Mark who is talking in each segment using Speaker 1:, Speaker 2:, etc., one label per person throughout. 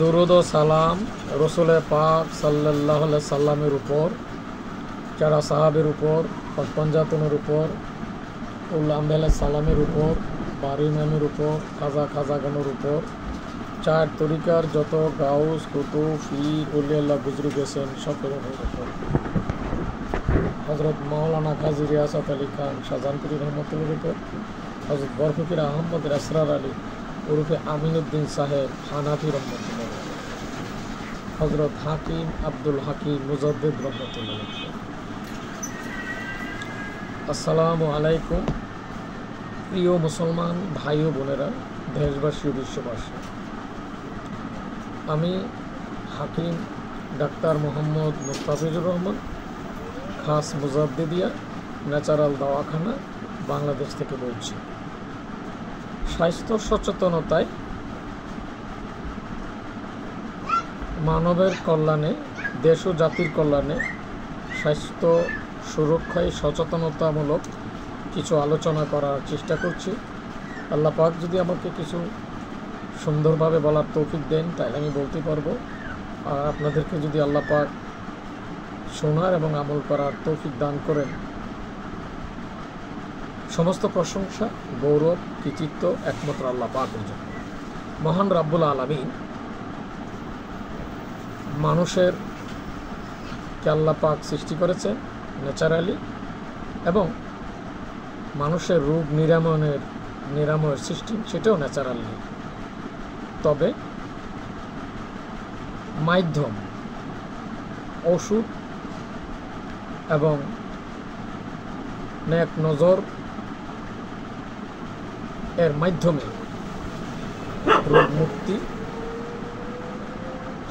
Speaker 1: দুরুদ ও সালাম রসুলে পাক সাল্লাল্লাহু আলাইহি সাল্লামের উপর, যারা সাহাবের উপর, পঞ্জাতনের উপর, উল আম্বিয়া সালামের উপর, বারি ইমামের উপর, খাজাগানোর উপর, চার তরিকার যত গাউস কুতুব পীর ওলিয়াল্লাহ গুজরে গেছেন সকলের উপর, হজরত মাওলানা কাজী রিয়াসাত আলী খান শাহজাহানপুরী রহমতুল্লাহর উপর, হজরত বরফকির আহমদ আসরার আলী ওরফে আমিনুদ্দিন সাহেব হানাফি রহমতুল্লাহ, হজরত হাকিম আব্দুল হাকিম মুজাদ্দিদ রহমতুল্লাহ। আসসালামু আলাইকুম প্রিয় মুসলমান ভাই ও বোনেরা, দেশবাসী ও বিশ্ববাসী। আমি হাকিম ডাক্তার মোহাম্মদ মুস্তাফিজুর রহমান, খাস মুজাদ্দিদিয়া ন্যাচারাল দাওয়াখানা, বাংলাদেশ থেকে বলছি। স্বাস্থ্য সচেতনতায় মানবের কল্যাণে, দেশ ও জাতির কল্যাণে স্বাস্থ্য সুরক্ষায় সচেতনতামূলক কিছু আলোচনা করার চেষ্টা করছি। আল্লাহ পাক যদি আমাকে কিছু সুন্দরভাবে বলার তৌফিক দেন তাহলে আমি বলতে পারবো, আর আপনাদেরকে যদি আল্লাহ পাক শোনার এবং আমল করার তৌফিক দান করেন, সমস্ত প্রশংসা, গৌরব, কৃতিত্ব একমাত্র আল্লাহ পাকের জন্য। মহান রাব্বুল আলামিন মানুষের কে আল্লাহ পাক সৃষ্টি করেছেন ন্যাচারালি, এবং মানুষের রোগ নিরাময়ের সিস্টেম সেটাও ন্যাচারালি। তবে মাধ্যম ওষুধ এবং নেক নজর এর মাধ্যমে রোগ মুক্তি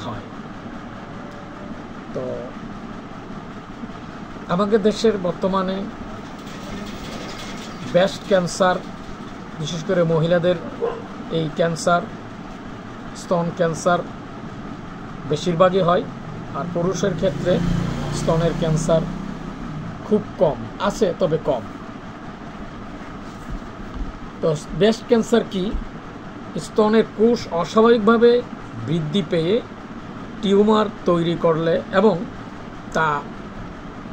Speaker 1: হয়। তো আমাদের দেশের বর্তমানে ব্রেস্ট ক্যান্সার, বিশেষ করে মহিলাদের এই ক্যান্সার, স্তন ক্যান্সার বেশিরভাগই হয়, আর পুরুষের ক্ষেত্রে স্তনের ক্যান্সার খুব কম আছে, তবে কম। তো ব্রেস্ট ক্যান্সার কি? স্তনের কোষ অস্বাভাবিকভাবে বৃদ্ধি পেয়ে টিউমার তৈরি করলে এবং তা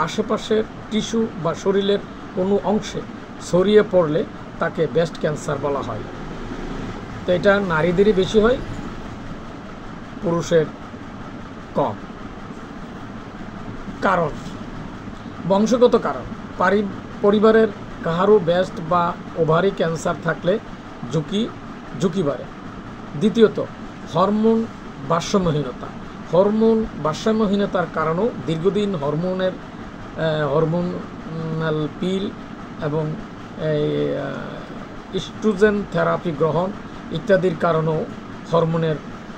Speaker 1: আশেপাশের টিস্যু বা শরীরের কোনো অংশে ছড়িয়ে পড়লে তাকে ব্রেস্ট ক্যান্সার বলা হয়। তো এটা নারীদেরই বেশি হয়, পুরুষের কম। কারণ বংশগত কারণ, পরিবারের কাহারও ব্রেস্ট বা ওভারি ক্যান্সার থাকলে ঝুঁকি বাড়ে। দ্বিতীয়ত হরমোন ভারসাম্যহীনতার কারণেও দীর্ঘদিন হরমোনাল পিল এবং ইস্ট্রোজেন থেরাপি গ্রহণ ইত্যাদির কারণেও হরমোনের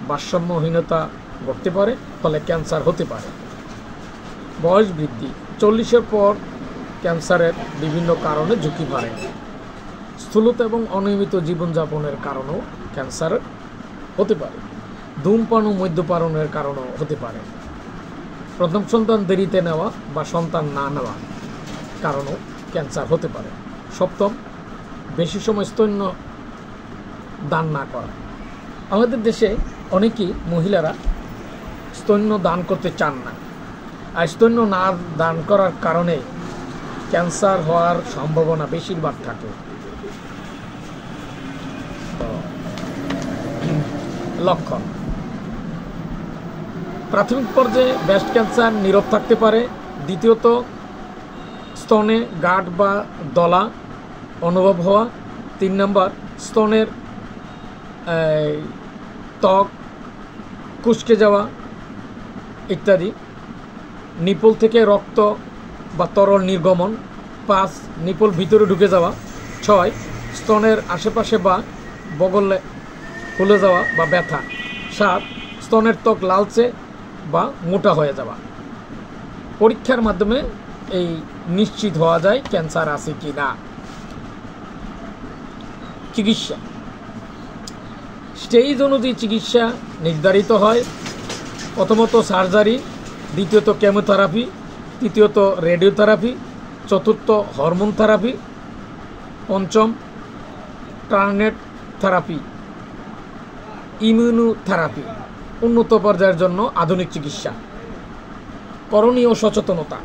Speaker 1: ভারসাম্যহীনতা ঘটতে পারে, ফলে ক্যান্সার হতে পারে। বয়স বৃদ্ধি, 40-এর পর ক্যান্সারের বিভিন্ন কারণে ঝুঁকি বাড়ে। স্থূলতা এবং অনিয়মিত জীবনযাপনের কারণেও ক্যান্সার হতে পারে। ধূমপান ও মদ্যপানের কারণেও হতে পারে। প্রথম সন্তান দেরিতে নেওয়া বা সন্তান না নেওয়া কারণেও ক্যান্সার হতে পারে। সপ্তম, বেশি সময় স্তন্য দান না করা। আমাদের দেশে অনেকেই মহিলারা স্তন্য দান করতে চান না, আর স্তন্য না দান করার কারণে ক্যান্সার হওয়ার সম্ভাবনা বেশিরভাগ থাকে। লক্ষণ: প্রাথমিক পর্যায়ে ব্রেস্ট ক্যান্সার নীরব থাকতে পারে। দ্বিতীয়ত, স্তনে গাঁট বা দলা অনুভব হওয়া। 3 নম্বর, স্তনের ত্বক কুঁচকে যাওয়া ইত্যাদি। নিপল থেকে রক্ত বা তরল নির্গমন। 5, নিপল ভিতরে ঢুকে যাওয়া। 6, স্তনের আশেপাশে বা বগলে ফুলে যাওয়া বা ব্যথা। 7, স্তনের ত্বক লালচে বা মোটা হয়ে যাওয়া। পরীক্ষার মাধ্যমে এই নিশ্চিত হওয়া যায় ক্যান্সার আছে কি না। চিকিৎসা: স্টেজ অনুযায়ী চিকিৎসা নির্ধারিত হয়। প্রথমত সার্জারি, দ্বিতীয়ত কেমোথেরাপি, তৃতীয়ত রেডিওথেরাপি, চতুর্থ হরমোন থেরাপি, পঞ্চম টার্নেট থেরাপি, ইমিউনোথেরাপি, উন্নত পর্যায়ের জন্য আধুনিক চিকিৎসা। করণীয় সচেতনতা: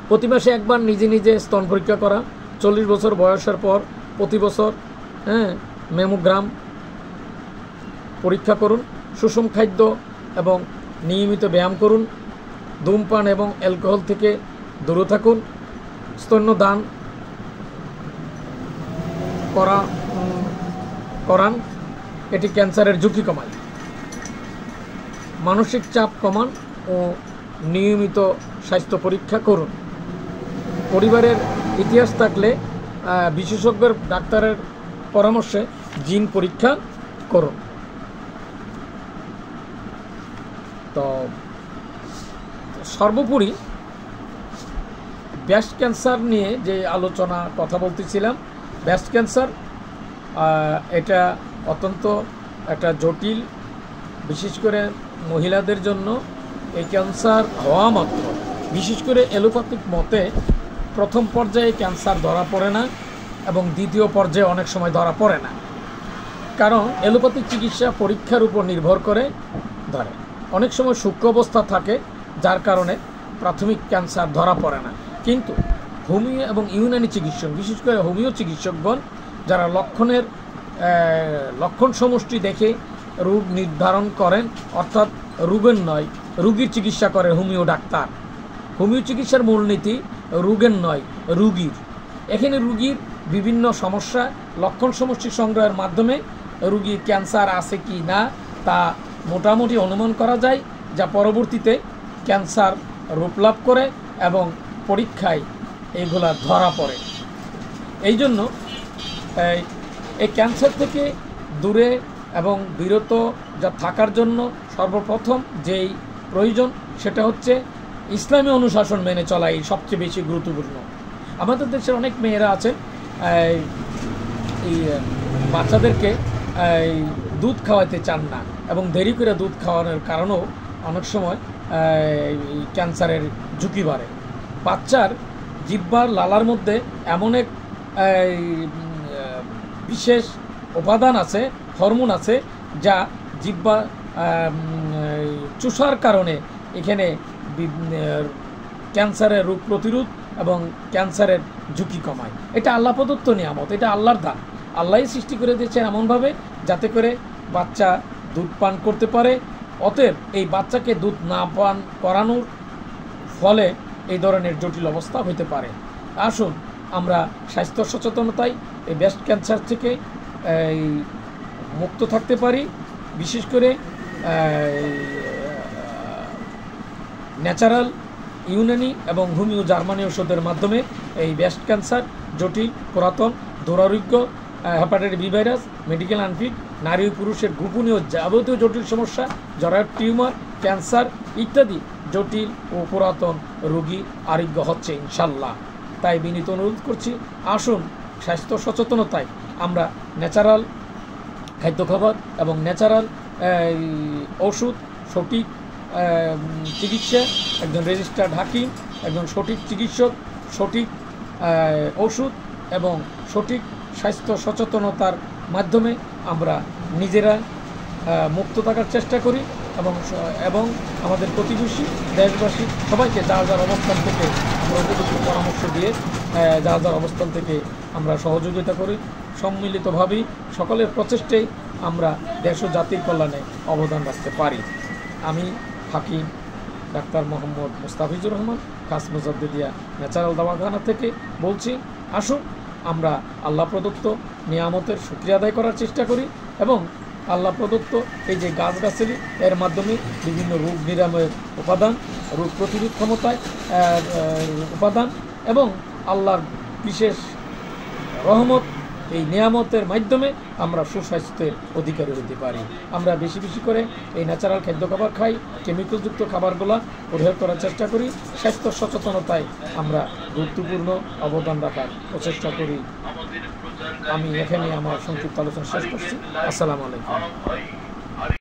Speaker 1: প্রতি মাসে একবার নিজে নিজে স্তন পরীক্ষা করা, 40 বছর বয়সের পর প্রতি বছর ম্যামোগ্রাম পরীক্ষা করুন, সুষম খাদ্য এবং নিয়মিত ব্যায়াম করুন, ধূমপান এবং অ্যালকোহল থেকে দূরে থাকুন, স্তন্যদান করান, এটি ক্যান্সারের ঝুঁকি কমায়। মানসিক চাপ কমান ও নিয়মিত স্বাস্থ্য পরীক্ষা করুন। পরিবারের ইতিহাস থাকলে বিশেষজ্ঞের ডাক্তারের পরামর্শে জিন পরীক্ষা করুন। তো সর্বোপরি ব্রেস্ট ক্যান্সার নিয়ে যে আলোচনা কথা বলতেছিলাম, ব্রেস্ট ক্যান্সার এটা অত্যন্ত একটা জটিল, বিশেষ করে মহিলাদের জন্য এই ক্যান্সার হওয়া মাত্র, বিশেষ করে অ্যালোপ্যাথিক মতে প্রথম পর্যায়ে ক্যান্সার ধরা পড়ে না এবং দ্বিতীয় পর্যায়ে অনেক সময় ধরা পড়ে না, কারণ অ্যালোপ্যাথিক চিকিৎসা পরীক্ষার উপর নির্ভর করে ধরে। অনেক সময় সূক্ষ্ম অবস্থা থাকে যার কারণে প্রাথমিক ক্যান্সার ধরা পড়ে না। কিন্তু হোমিও এবং ইউনানি চিকিৎসক, বিশেষ করে হোমিও চিকিৎসকগণ যারা লক্ষণ সমষ্টি দেখে রোগ নির্ধারণ করেন, অর্থাৎ রোগের নয় রোগীর চিকিৎসা করে হোমিও ডাক্তার। হোমিও চিকিৎসার মূলনীতি রোগের নয় রোগীর। এখানে রোগীর বিভিন্ন সমস্যা লক্ষণ সমষ্টি সংগ্রহের মাধ্যমে রোগীর ক্যান্সার আছে কি না তা মোটামুটি অনুমান করা যায়, যা পরবর্তীতে ক্যান্সার রূপ লাভ করে এবং পরীক্ষায় এইগুলা ধরা পড়ে। এই জন্য এই ক্যান্সার থেকে দূরে এবং বিরত যা থাকার জন্য সর্বপ্রথম যেই প্রয়োজন সেটা হচ্ছে ইসলামী অনুশাসন মেনে চলাই সবচেয়ে বেশি গুরুত্বপূর্ণ। আমাদের দেশের অনেক মেয়েরা আছেন এই বাচ্চাদেরকে দুধ খাওয়াতে চান না এবং দেরি করে দুধ খাওয়ানোর কারণেও অনেক সময় ক্যান্সারের ঝুঁকি বাড়ে। বাচ্চার জিহ্বার লালার মধ্যে এমন এক বিশেষ উপাদান আছে, হরমোন আছে, যা জিহ্বা চুষার কারণে এখানে ক্যান্সারের রোগ প্রতিরোধ এবং ক্যান্সারের ঝুঁকি কমায়। এটা আল্লাহ প্রদত্ত নিয়ামত, এটা আল্লাহর দান। আল্লাহই সৃষ্টি করে দিয়েছেন এমনভাবে যাতে করে বাচ্চা দুধ পান করতে পারে। অতএব এই বাচ্চাকে দুধ না পান করানোর ফলে এই ধরনের জটিল অবস্থা হতে পারে। আসুন আমরা স্বাস্থ্য সচেতনতায় এই ব্রেস্ট ক্যান্সার থেকে মুক্ত থাকতে পারি। বিশেষ করে ন্যাচারাল, ইউনানি এবং হোমিও জার্মানি ওষুধের মাধ্যমে এই ব্রেস্ট ক্যান্সার, জটিল, পুরাতন, দুরারোগ্য, hepatitis B virus, medical unfit, নারী ও পুরুষের গোপনীয় যাবতীয় জটিল সমস্যা, জরায়ুর টিউমার, ক্যান্সার ইত্যাদি জটিল ও পুরাতন রোগী আরোগ্য হচ্ছে ইনশাল্লাহ। তাই বিনীত অনুরোধ করছি, আসুন স্বাস্থ্য সচেতনতায় আমরা ন্যাচারাল খাদ্য খাবার এবং ন্যাচারাল ওষুধ, সঠিক চিকিৎসা, একজন রেজিস্টার্ড হাকিম, একজন সঠিক চিকিৎসক, সঠিক ওষুধ এবং সঠিক স্বাস্থ্য সচেতনতার মাধ্যমে আমরা নিজেরা মুক্ত থাকার চেষ্টা করি এবং আমাদের প্রতিবেশী দেশবাসী সবাইকে যার যার অবস্থান থেকে আমরা উপযুক্ত পরামর্শ দিয়ে যার যার অবস্থান থেকে আমরা সহযোগিতা করি। সম্মিলিতভাবেই সকলের প্রচেষ্টায় আমরা দেশ ও জাতির কল্যাণে অবদান রাখতে পারি। আমি হাকিম ডাক্তার মোহাম্মদ মুস্তাফিজুর রহমান, খাস মুজাদ্দিদিয়া ন্যাচারাল দাওয়াখানা থেকে বলছি, আসুন আমরা আল্লাহ প্রদত্ত নিয়ামতের শুকরিয়া আদায় করার চেষ্টা করি এবং আল্লাহ প্রদত্ত এই যে গাছগাছালি এর মাধ্যমে বিভিন্ন রোগ নিরাময়ের উপাদান, রোগ প্রতিরোধ ক্ষমতায় উপাদান এবং আল্লাহর বিশেষ রহমত, এই নিয়ামতের মাধ্যমে আমরা সুস্বাস্থ্যের অধিকারী হতে পারি। আমরা বেশি বেশি করে এই ন্যাচারাল খাদ্য খাবার খাই, কেমিক্যালযুক্ত খাবারগুলো পরিহার করার চেষ্টা করি, স্বাস্থ্য সচেতনতায় আমরা গুরুত্বপূর্ণ অবদান রাখার প্রচেষ্টা করি। আমি এখানে আমার সংক্ষিপ্ত আলোচনা শেষ করছি। আসসালামু আলাইকুম।